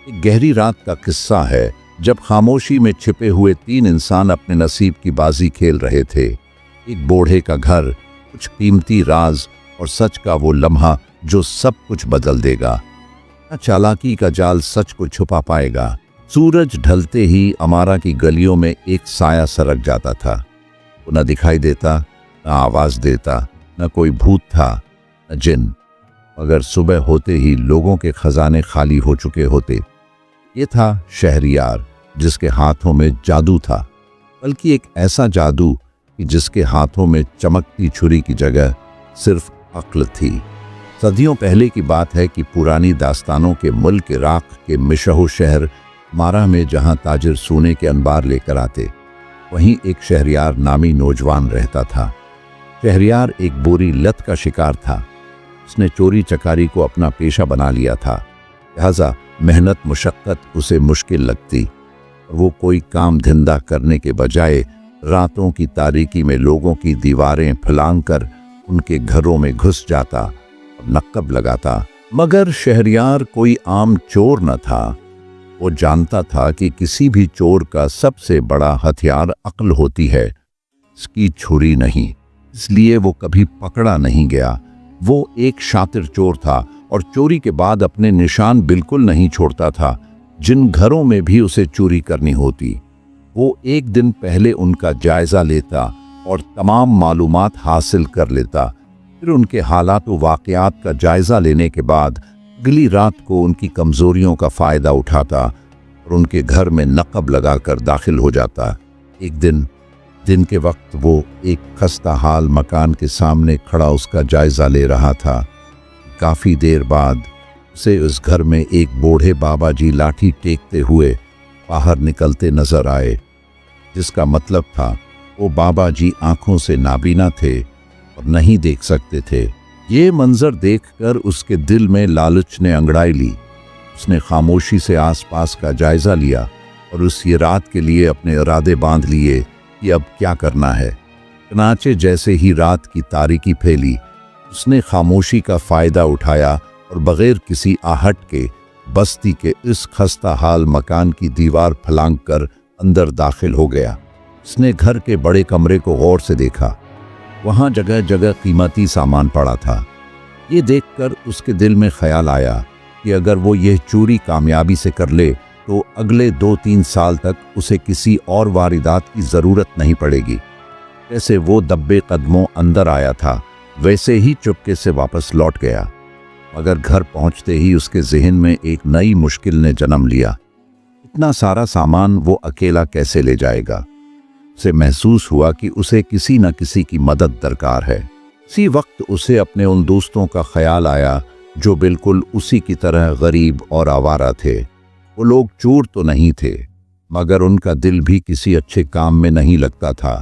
एक गहरी रात का किस्सा है जब खामोशी में छिपे हुए तीन इंसान अपने नसीब की बाजी खेल रहे थे। एक बूढ़े का घर, कुछ कीमती राज और सच का वो लम्हा जो सब कुछ बदल देगा। न चालाकी का जाल सच को छुपा पाएगा। सूरज ढलते ही अमारा की गलियों में एक साया सरक जाता था। वो न दिखाई देता, न आवाज देता, न कोई भूत था, न जिन। मगर सुबह होते ही लोगों के खजाने खाली हो चुके होते। ये था शहरियार जिसके हाथों में जादू था, बल्कि एक ऐसा जादू कि जिसके हाथों में चमकती छुरी की जगह सिर्फ अक्ल थी। सदियों पहले की बात है कि पुरानी दास्तानों के मुल्क इराक के मिशहू शहर मारा में जहां ताजिर सोने के अंबार लेकर आते, वहीं एक शहरियार नामी नौजवान रहता था। शहरियार एक बुरी लत का शिकार था। उसने चोरी चकारी को अपना पेशा बना लिया था, लिहाजा मेहनत मुशक्क़त उसे मुश्किल लगती और वो कोई काम धंधा करने के बजाय रातों की तारीकी में लोगों की दीवारें फलांग कर उनके घरों में घुस जाता और नक्कब लगाता। मगर शहरियार कोई आम चोर न था। वो जानता था कि किसी भी चोर का सबसे बड़ा हथियार अक्ल होती है, इसकी छुरी नहीं। इसलिए वो कभी पकड़ा नहीं गया। वो एक शातिर चोर था और चोरी के बाद अपने निशान बिल्कुल नहीं छोड़ता था। जिन घरों में भी उसे चोरी करनी होती, वो एक दिन पहले उनका जायजा लेता और तमाम मालूमात हासिल कर लेता। फिर उनके हालात व वाक़यात का जायजा लेने के बाद अगली रात को उनकी कमज़ोरियों का फ़ायदा उठाता और उनके घर में नक़ब लगाकर दाखिल हो जाता। एक दिन के वक्त वो एक खस्ता हाल मकान के सामने खड़ा उसका जायजा ले रहा था। काफ़ी देर बाद उसे उस घर में एक बूढ़े बाबा जी लाठी टेकते हुए बाहर निकलते नजर आए, जिसका मतलब था वो बाबा जी आंखों से नाबीना थे और नहीं देख सकते थे। ये मंजर देखकर उसके दिल में लालच ने अंगड़ाई ली। उसने खामोशी से आसपास का जायजा लिया और उस रात के लिए अपने इरादे बांध लिए कि अब क्या करना है। चनाचे जैसे ही रात की तारीकी फैली, उसने खामोशी का फ़ायदा उठाया और बग़ैर किसी आहट के बस्ती के इस खस्ता हाल मकान की दीवार फलांग कर अंदर दाखिल हो गया। उसने घर के बड़े कमरे को गौर से देखा। वहाँ जगह जगह कीमती सामान पड़ा था। ये देखकर उसके दिल में ख्याल आया कि अगर वो यह चोरी कामयाबी से कर ले तो अगले 2-3 साल तक उसे किसी और वारिदात की ज़रूरत नहीं पड़ेगी। जैसे वो दब्बे कदमों अंदर आया था, वैसे ही चुपके से वापस लौट गया। मगर घर पहुंचते ही उसके जहन में एक नई मुश्किल ने जन्म लिया। इतना सारा सामान वो अकेला कैसे ले जाएगा? उसे महसूस हुआ कि उसे किसी न किसी की मदद दरकार है। इसी वक्त उसे अपने उन दोस्तों का ख्याल आया जो बिल्कुल उसी की तरह गरीब और आवारा थे। वो लोग चोर तो नहीं थे, मगर उनका दिल भी किसी अच्छे काम में नहीं लगता था।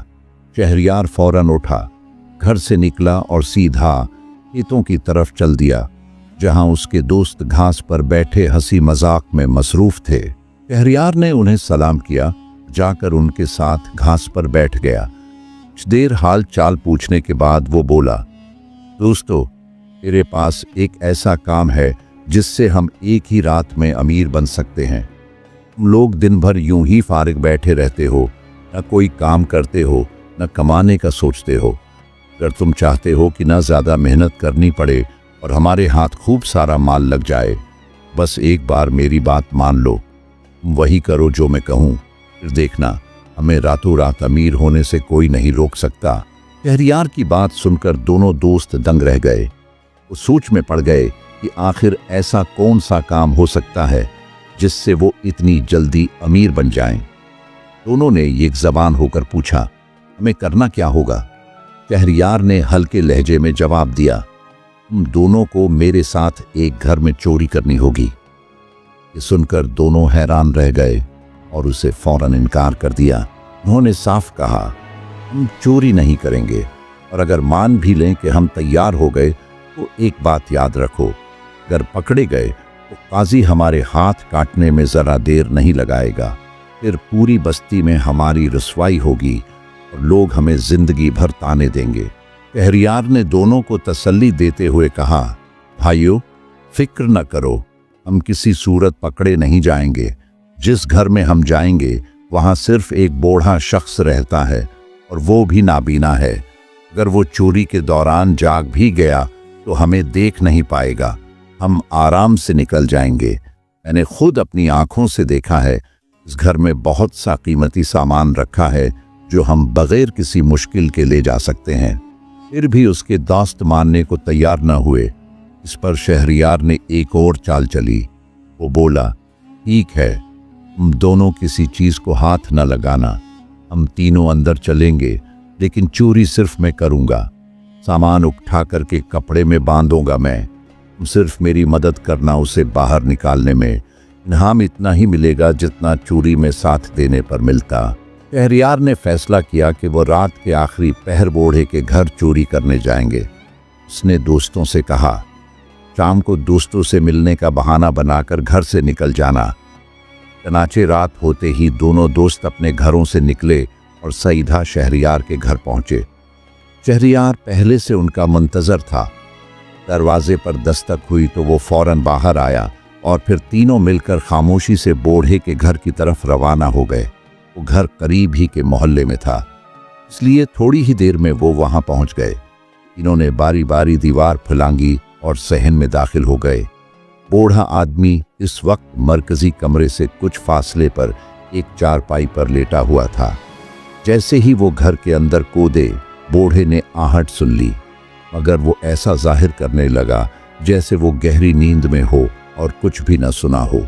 शहरियार फौरन उठा, घर से निकला और सीधा खेतों की तरफ चल दिया, जहां उसके दोस्त घास पर बैठे हंसी मजाक में मसरूफ थे। शहरियार ने उन्हें सलाम किया, जाकर उनके साथ घास पर बैठ गया। कुछ देर हाल चाल पूछने के बाद वो बोला, दोस्तों, मेरे पास एक ऐसा काम है जिससे हम एक ही रात में अमीर बन सकते हैं। तुम लोग दिन भर यूं ही फारिग बैठे रहते हो, न कोई काम करते हो, न कमाने का सोचते हो। अगर तुम चाहते हो कि न ज़्यादा मेहनत करनी पड़े और हमारे हाथ खूब सारा माल लग जाए, बस एक बार मेरी बात मान लो। तुम वही करो जो मैं कहूँ, फिर देखना हमें रातों रात अमीर होने से कोई नहीं रोक सकता। शहरियार की बात सुनकर दोनों दोस्त दंग रह गए। वो सोच में पड़ गए कि आखिर ऐसा कौन सा काम हो सकता है जिससे वो इतनी जल्दी अमीर बन जाएं। दोनों ने एक ज़बान होकर पूछा, हमें करना क्या होगा? शहरियार ने हल्के लहजे में जवाब दिया, तुम दोनों को मेरे साथ एक घर में चोरी करनी होगी। ये सुनकर दोनों हैरान रह गए और उसे फौरन इनकार कर दिया। उन्होंने साफ कहा, हम चोरी नहीं करेंगे, और अगर मान भी लें कि हम तैयार हो गए तो एक बात याद रखो, अगर पकड़े गए तो काजी हमारे हाथ काटने में ज़रा देर नहीं लगाएगा। फिर पूरी बस्ती में हमारी रुसवाई होगी और लोग हमें ज़िंदगी भर ताने देंगे। शहरियार ने दोनों को तसल्ली देते हुए कहा, भाइयों, फिक्र न करो, हम किसी सूरत पकड़े नहीं जाएंगे। जिस घर में हम जाएंगे वहां सिर्फ एक बूढ़ा शख्स रहता है और वो भी नाबीना है। अगर वो चोरी के दौरान जाग भी गया तो हमें देख नहीं पाएगा। हम आराम से निकल जाएंगे। मैंने खुद अपनी आंखों से देखा है। इस घर में बहुत सा कीमती सामान रखा है जो हम बगैर किसी मुश्किल के ले जा सकते हैं। फिर भी उसके दोस्त मानने को तैयार न हुए। इस पर शहरियार ने एक और चाल चली। वो बोला, ठीक है, तुम दोनों किसी चीज को हाथ न लगाना। हम तीनों अंदर चलेंगे, लेकिन चोरी सिर्फ मैं करूंगा। सामान उठा करके कपड़े में बांधूंगा मैं। तुम सिर्फ मेरी मदद करना उसे बाहर निकालने में। इनाम इतना ही मिलेगा जितना चोरी में साथ देने पर मिलता। शहरियार ने फैसला किया कि वो रात के आखिरी पहर बूढ़े के घर चोरी करने जाएंगे। उसने दोस्तों से कहा, शाम को दोस्तों से मिलने का बहाना बनाकर घर से निकल जाना। चनाचे रात होते ही दोनों दोस्त अपने घरों से निकले और सीधा शहरियार के घर पहुंचे। शहरियार पहले से उनका मुंतजर था। दरवाजे पर दस्तक हुई तो वो फौरन बाहर आया और फिर तीनों मिलकर खामोशी से बूढ़े के घर की तरफ रवाना हो गए। वो घर करीब ही के मोहल्ले में था, इसलिए थोड़ी ही देर में वो वहां पहुंच गए। तीनों ने बारी बारी दीवार फुलांगी और सहन में दाखिल हो गए। बूढ़ा आदमी इस वक्त मरकजी कमरे से कुछ फासले पर एक चारपाई पर लेटा हुआ था। जैसे ही वो घर के अंदर कूदे, बूढ़े ने आहट सुन ली, मगर वो ऐसा जाहिर करने लगा जैसे वो गहरी नींद में हो और कुछ भी न सुना हो।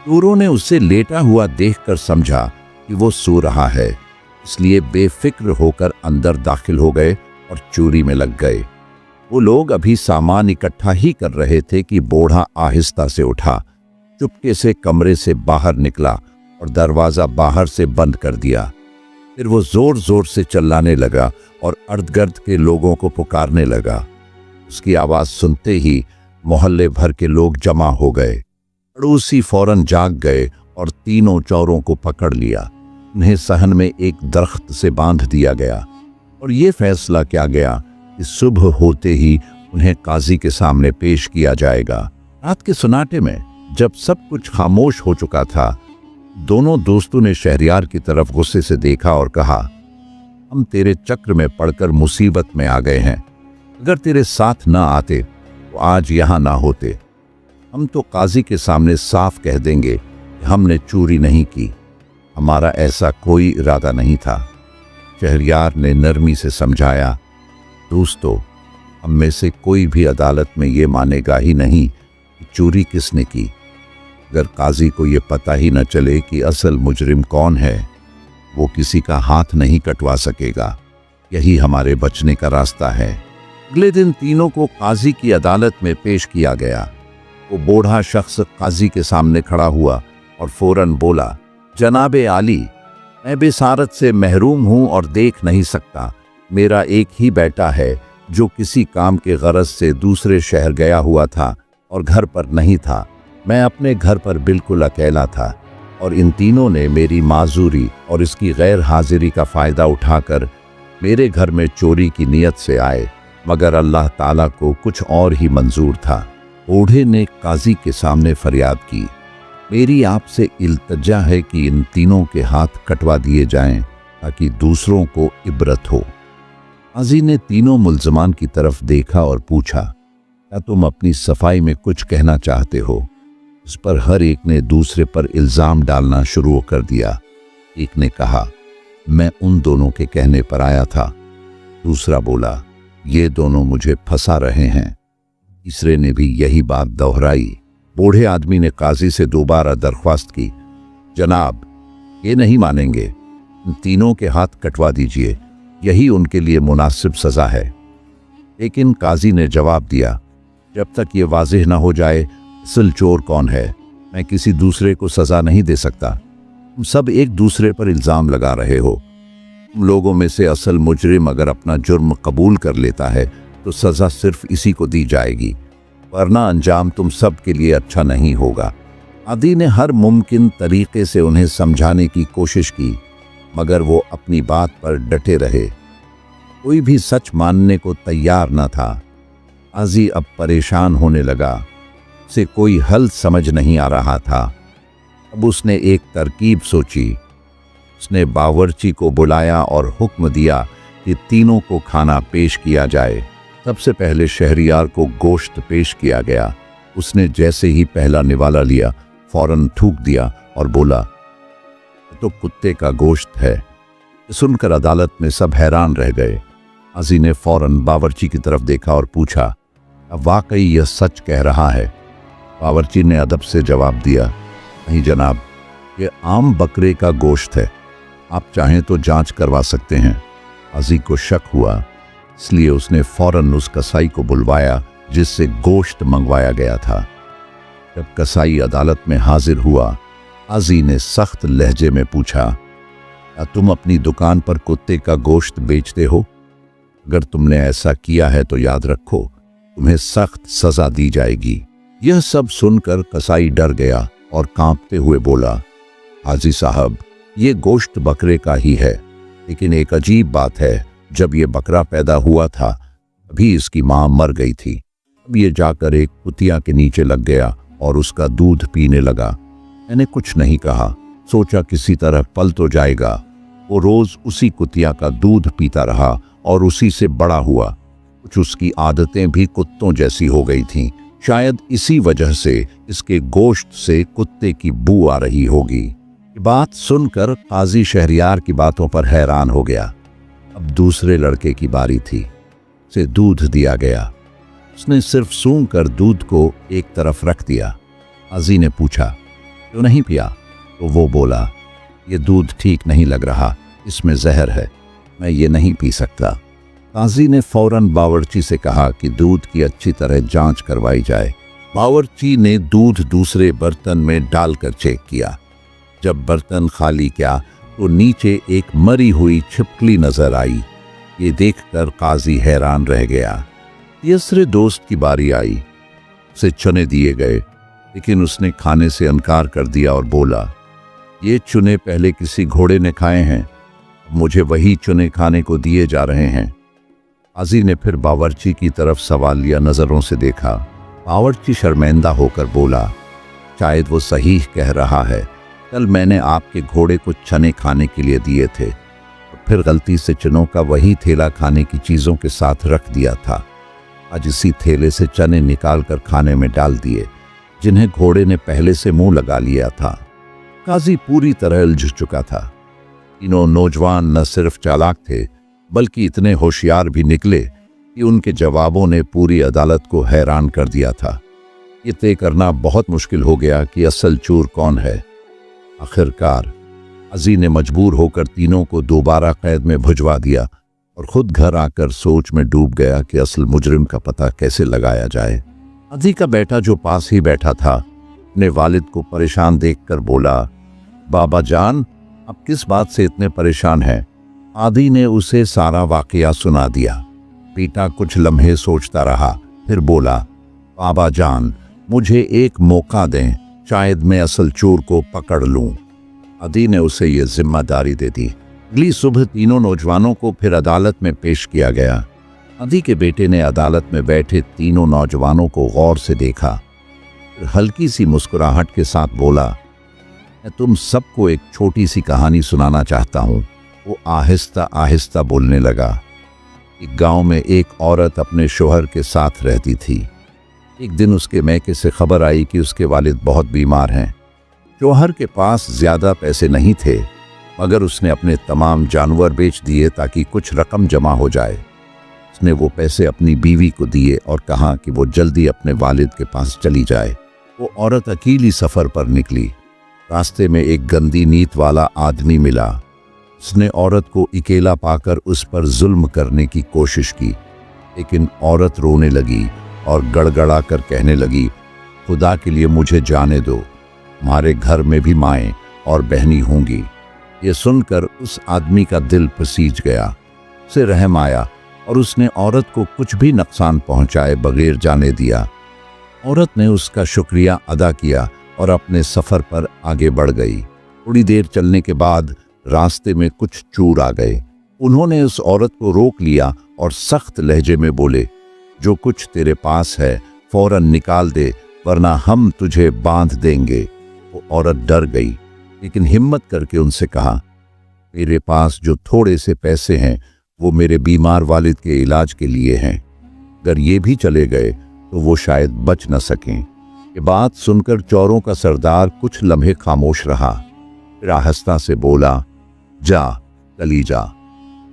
चोरों ने उसे लेटा हुआ देखकर समझा कि वो सो रहा है, इसलिए बेफिक्र होकर अंदर दाखिल हो गए और चोरी में लग गए। वो लोग अभी सामान इकट्ठा ही कर रहे थे कि बूढ़ा आहिस्ता से उठा, चुपके से कमरे से बाहर निकला और दरवाजा बाहर से बंद कर दिया। फिर वो जोर जोर से चिल्लाने लगा और इर्द-गिर्द के लोगों को पुकारने लगा। उसकी आवाज सुनते ही मोहल्ले भर के लोग जमा हो गए। पड़ोसी फौरन जाग गए और तीनों चोरों को पकड़ लिया। उन्हें सहन में एक दरख्त से बांध दिया गया और ये फैसला किया गया कि सुबह होते ही उन्हें काजी के सामने पेश किया जाएगा। रात के सन्नाटे में जब सब कुछ खामोश हो चुका था, दोनों दोस्तों ने शहरियार की तरफ गुस्से से देखा और कहा, हम तेरे चक्र में पड़कर मुसीबत में आ गए हैं। अगर तेरे साथ ना आते तो आज यहां ना होते। हम तो काजी के सामने साफ कह देंगे कि हमने चोरी नहीं की, हमारा ऐसा कोई इरादा नहीं था। शहरियार ने नरमी से समझाया, दोस्तों, हम में से कोई भी अदालत में ये मानेगा ही नहीं कि चोरी किसने की। अगर काजी को ये पता ही न चले कि असल मुजरिम कौन है, वो किसी का हाथ नहीं कटवा सकेगा। यही हमारे बचने का रास्ता है। अगले दिन तीनों को काजी की अदालत में पेश किया गया। वो बूढ़ा शख्स काजी के सामने खड़ा हुआ और फौरन बोला, जनाबे आली, मैं बेसारत से महरूम हूं और देख नहीं सकता। मेरा एक ही बेटा है जो किसी काम के गरज से दूसरे शहर गया हुआ था और घर पर नहीं था। मैं अपने घर पर बिल्कुल अकेला था और इन तीनों ने मेरी माजूरी और इसकी गैर हाजिरी का फ़ायदा उठाकर मेरे घर में चोरी की नीयत से आए, मगर अल्लाह ताला को कुछ और ही मंजूर था। बूढ़े ने काजी के सामने फरियाद की, मेरी आपसे इल्तजा है कि इन तीनों के हाथ कटवा दिए जाएं ताकि दूसरों को इबरत हो। काजी ने तीनों मुल्ज़मान की तरफ देखा और पूछा, क्या तुम अपनी सफाई में कुछ कहना चाहते हो? इस पर हर एक ने दूसरे पर इल्ज़ाम डालना शुरू कर दिया। एक ने कहा, मैं उन दोनों के कहने पर आया था। दूसरा बोला, ये दोनों मुझे फंसा रहे हैं। तीसरे ने भी यही बात दोहराई। बूढ़े आदमी ने काजी से दोबारा दरख्वास्त की, जनाब, ये नहीं मानेंगे, इन तीनों के हाथ कटवा दीजिए, यही उनके लिए मुनासिब सज़ा है। लेकिन काजी ने जवाब दिया, जब तक ये वाज़ेह ना हो जाए असल चोर कौन है, मैं किसी दूसरे को सज़ा नहीं दे सकता। तुम सब एक दूसरे पर इल्ज़ाम लगा रहे हो। तुम लोगों में से असल मुजरिम अगर अपना जुर्म कबूल कर लेता है तो सज़ा सिर्फ इसी को दी जाएगी, वरना अंजाम तुम सब के लिए अच्छा नहीं होगा। आदि ने हर मुमकिन तरीके से उन्हें समझाने की कोशिश की, मगर वो अपनी बात पर डटे रहे। कोई भी सच मानने को तैयार न था। आजी अब परेशान होने लगा। से कोई हल समझ नहीं आ रहा था। अब उसने एक तरकीब सोची। उसने बावर्ची को बुलाया और हुक्म दिया कि तीनों को खाना पेश किया जाए। सबसे पहले शहरियार को गोश्त पेश किया गया। उसने जैसे ही पहला निवाला लिया, फौरन थूक दिया और बोला, तो कुत्ते का गोश्त है। सुनकर अदालत में सब हैरान रह गए। काजी ने फौरन बावर्ची की तरफ देखा और पूछा, अब वाकई यह सच कह रहा है? बावर्ची ने अदब से जवाब दिया, नहीं जनाब, ये आम बकरे का गोश्त है। आप चाहें तो जांच करवा सकते हैं। काजी को शक हुआ, इसलिए उसने फौरन उस कसाई को बुलवाया जिससे गोश्त मंगवाया गया था। जब कसाई अदालत में हाजिर हुआ, काजी ने सख्त लहजे में पूछा, क्या तुम अपनी दुकान पर कुत्ते का गोश्त बेचते हो? अगर तुमने ऐसा किया है तो याद रखो, तुम्हें सख्त सजा दी जाएगी। यह सब सुनकर कसाई डर गया और कांपते हुए बोला, हाजी साहब, ये गोश्त बकरे का ही है, लेकिन एक अजीब बात है, जब ये बकरा पैदा हुआ था अभी इसकी मां मर गई थी। अब ये जाकर एक कुतिया के नीचे लग गया और उसका दूध पीने लगा। मैंने कुछ नहीं कहा, सोचा किसी तरह पल तो जाएगा। वो रोज उसी कुतिया का दूध पीता रहा और उसी से बड़ा हुआ। कुछ उसकी आदतें भी कुत्तों जैसी हो गई थीं। शायद इसी वजह से इसके गोश्त से कुत्ते की बू आ रही होगी। ये बात सुनकर काजी शहरियार की बातों पर हैरान हो गया। अब दूसरे लड़के की बारी थी। उसे दूध दिया गया। उसने सिर्फ सूंघ कर दूध को एक तरफ रख दिया। काजी ने पूछा, क्यों नहीं पिया? तो वो बोला, ये दूध ठीक नहीं लग रहा, इसमें जहर है, मैं ये नहीं पी सकता। काजी ने फौरन बावर्ची से कहा कि दूध की अच्छी तरह जांच करवाई जाए। बावर्ची ने दूध दूसरे बर्तन में डालकर चेक किया। जब बर्तन खाली किया तो नीचे एक मरी हुई छिपकली नजर आई। ये देखकर काजी हैरान रह गया। तीसरे दोस्त की बारी आई। उसे चने दिए गए, लेकिन उसने खाने से इनकार कर दिया और बोला, ये चुने पहले किसी घोड़े ने खाए हैं, मुझे वही चुने खाने को दिए जा रहे हैं। काजी ने फिर बावर्ची की तरफ सवालिया नजरों से देखा। बावर्ची शर्मिंदा होकर बोला, शायद वो सही कह रहा है, कल मैंने आपके घोड़े को चने खाने के लिए दिए थे और फिर गलती से चनों का वही थैला खाने की चीज़ों के साथ रख दिया था। आज इसी थैले से चने निकाल कर खाने में डाल दिए, जिन्हें घोड़े ने पहले से मुंह लगा लिया था। काजी पूरी तरह उलझ चुका था। तीनों नौजवान न सिर्फ चालाक थे, बल्कि इतने होशियार भी निकले कि उनके जवाबों ने पूरी अदालत को हैरान कर दिया था। ये तय करना बहुत मुश्किल हो गया कि असल चोर कौन है। आखिरकार काजी ने मजबूर होकर तीनों को दोबारा कैद में भिजवा दिया और खुद घर आकर सोच में डूब गया कि असल मुजरिम का पता कैसे लगाया जाए। काजी का बेटा जो पास ही बैठा था, अपने वालिद को परेशान देखकर बोला, बाबा जान, आप किस बात से इतने परेशान हैं? आदि ने उसे सारा वाकया सुना दिया। बेटा कुछ लम्हे सोचता रहा, फिर बोला, बाबा जान, मुझे एक मौका दें, शायद मैं असल चोर को पकड़ लूं। आदि ने उसे ये जिम्मेदारी दे दी। अगली सुबह तीनों नौजवानों को फिर अदालत में पेश किया गया। आदि के बेटे ने अदालत में बैठे तीनों नौजवानों को गौर से देखा, फिर हल्की सी मुस्कुराहट के साथ बोला, मैं तुम सबको एक छोटी सी कहानी सुनाना चाहता हूँ। वो आहिस्ता आहिस्ता बोलने लगा। एक गांव में एक औरत अपने शोहर के साथ रहती थी। एक दिन उसके मैके से खबर आई कि उसके वालिद बहुत बीमार हैं। शोहर के पास ज़्यादा पैसे नहीं थे, मगर उसने अपने तमाम जानवर बेच दिए ताकि कुछ रकम जमा हो जाए। उसने वो पैसे अपनी बीवी को दिए और कहा कि वो जल्दी अपने वालिद के पास चली जाए। वो औरत अकेली सफ़र पर निकली। रास्ते में एक गंदी नीयत वाला आदमी मिला। उसने औरत को अकेला पाकर उस पर जुल्म करने की कोशिश की, लेकिन औरत रोने लगी और गड़गड़ा कर कहने लगी, खुदा के लिए मुझे जाने दो, हमारे घर में भी माएँ और बहनी होंगी। ये सुनकर उस आदमी का दिल पसीज गया। उसे रहम आया और उसने औरत को कुछ भी नुकसान पहुंचाए बगैर जाने दिया। औरत ने उसका शुक्रिया अदा किया और अपने सफ़र पर आगे बढ़ गई। थोड़ी देर चलने के बाद रास्ते में कुछ चोर आ गए। उन्होंने उस औरत को रोक लिया और सख्त लहजे में बोले, जो कुछ तेरे पास है फौरन निकाल दे, वरना हम तुझे बांध देंगे। वो औरत डर गई, लेकिन हिम्मत करके उनसे कहा, मेरे पास जो थोड़े से पैसे हैं वो मेरे बीमार वालिद के इलाज के लिए हैं। अगर ये भी चले गए तो वो शायद बच न सकें। ये बात सुनकर चोरों का सरदार कुछ लम्हे खामोश रहा, फिर आहिस्ता से बोला, जा चली जा,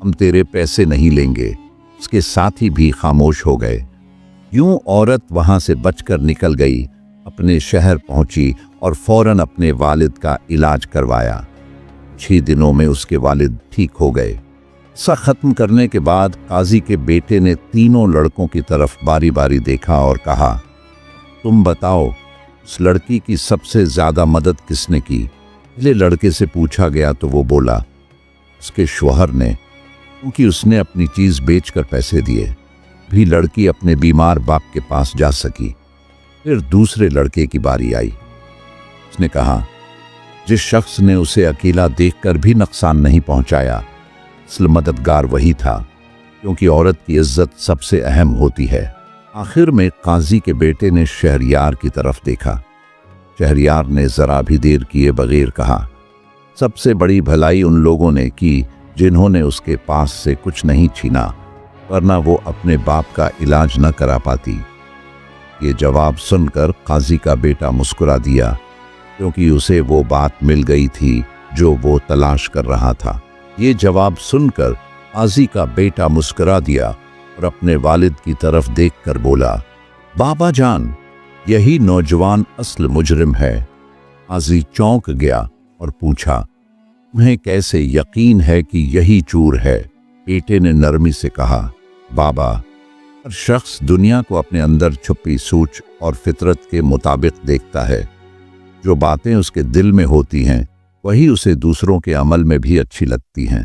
हम तेरे पैसे नहीं लेंगे। उसके साथी भी खामोश हो गए। यूं औरत वहां से बचकर निकल गई, अपने शहर पहुंची और फौरन अपने वालिद का इलाज करवाया। 6 दिनों में उसके वालिद ठीक हो गए। सा खत्म करने के बाद काजी के बेटे ने तीनों लड़कों की तरफ बारी बारी देखा और कहा, तुम बताओ, उस लड़की की सबसे ज्यादा मदद किसने की? पहले लड़के से पूछा गया तो वो बोला, उसके शौहर ने, क्योंकि उसने अपनी चीज बेचकर पैसे दिए। भी लड़की अपने बीमार बाप के पास जा सकी। फिर दूसरे लड़के की बारी आई। उसने कहा, जिस शख्स ने उसे अकेला देखकर भी नुकसान नहीं पहुंचाया, असल मददगार वही था, क्योंकि औरत की इज्जत सबसे अहम होती है। आखिर में काजी के बेटे ने शहरयार की तरफ देखा। शहरयार ने जरा भी देर किए बगैर कहा, सबसे बड़ी भलाई उन लोगों ने की जिन्होंने उसके पास से कुछ नहीं छीना, वरना वो अपने बाप का इलाज न करा पाती। ये जवाब सुनकर काजी का बेटा मुस्कुरा दिया, क्योंकि उसे वो बात मिल गई थी जो वो तलाश कर रहा था। ये जवाब सुनकर काजी का बेटा मुस्कुरा दिया और अपने वालिद की तरफ देखकर बोला, बाबा जान, यही नौजवान असल मुजरिम है। काजी चौंक गया और पूछा, तुम्हें कैसे यकीन है कि यही चोर है? बेटे ने नरमी से कहा, बाबा, हर शख्स दुनिया को अपने अंदर छुपी सोच और फितरत के मुताबिक देखता है। जो बातें उसके दिल में होती हैं वही उसे दूसरों के अमल में भी अच्छी लगती हैं।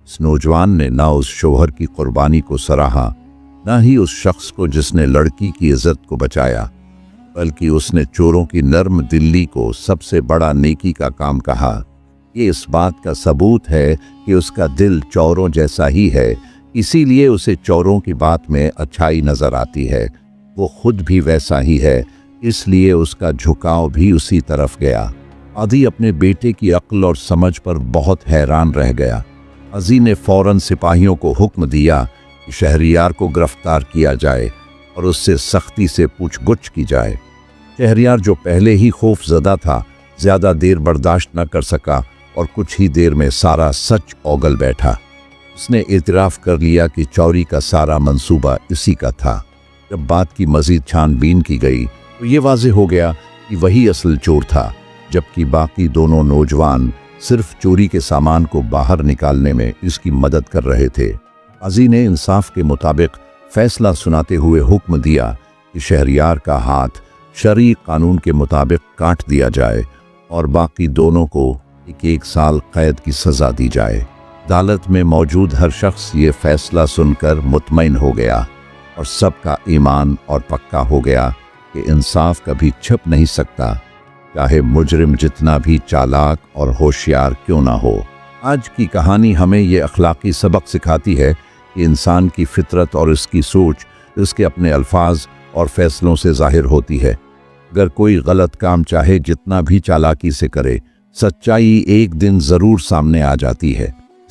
इस नौजवान ने ना उस शौहर की कुर्बानी को सराहा, ना ही उस शख्स को जिसने लड़की की इज्जत को बचाया, बल्कि उसने चोरों की नर्म दिल्ली को सबसे बड़ा नेकी का काम कहा। ये इस बात का सबूत है कि उसका दिल चोरों जैसा ही है, इसीलिए उसे चोरों की बात में अच्छाई नजर आती है। वो खुद भी वैसा ही है, इसलिए उसका झुकाव भी उसी तरफ गया। काजी अपने बेटे की अक्ल और समझ पर बहुत हैरान रह गया। काजी ने फौरन सिपाहियों को हुक्म दिया कि शहरयार को गिरफ्तार किया जाए और उससे सख्ती से पूछगुछ की जाए। शहरयार, जो पहले ही खौफजदा था, ज्यादा देर बर्दाश्त न कर सका और कुछ ही देर में सारा सच ओगल बैठा। उसने इतराफ़ कर लिया कि चोरी का सारा मंसूबा इसी का था। जब बात की मजीद छानबीन की गई तो ये वाज़ेह हो गया कि वही असल चोर था, जबकि बाकी दोनों नौजवान सिर्फ चोरी के सामान को बाहर निकालने में इसकी मदद कर रहे थे। काजी ने इंसाफ के मुताबिक फैसला सुनाते हुए हुक्म दिया कि शहरयार का हाथ शरई कानून के मुताबिक काट दिया जाए और बाकी दोनों को 1 साल कैद की सज़ा दी जाए। अदालत में मौजूद हर शख्स ये फैसला सुनकर मुतमईन हो गया और सबका ईमान और पक्का हो गया कि इंसाफ कभी छिप नहीं सकता, चाहे मुजरिम जितना भी चालाक और होशियार क्यों ना हो। आज की कहानी हमें ये अखलाकी सबक सिखाती है कि इंसान की फितरत और इसकी सोच उसके अपने अल्फाज और फैसलों से जाहिर होती है। अगर कोई गलत काम चाहे जितना भी चालाकी से करे, सच्चाई एक दिन ज़रूर सामने आ जाती है।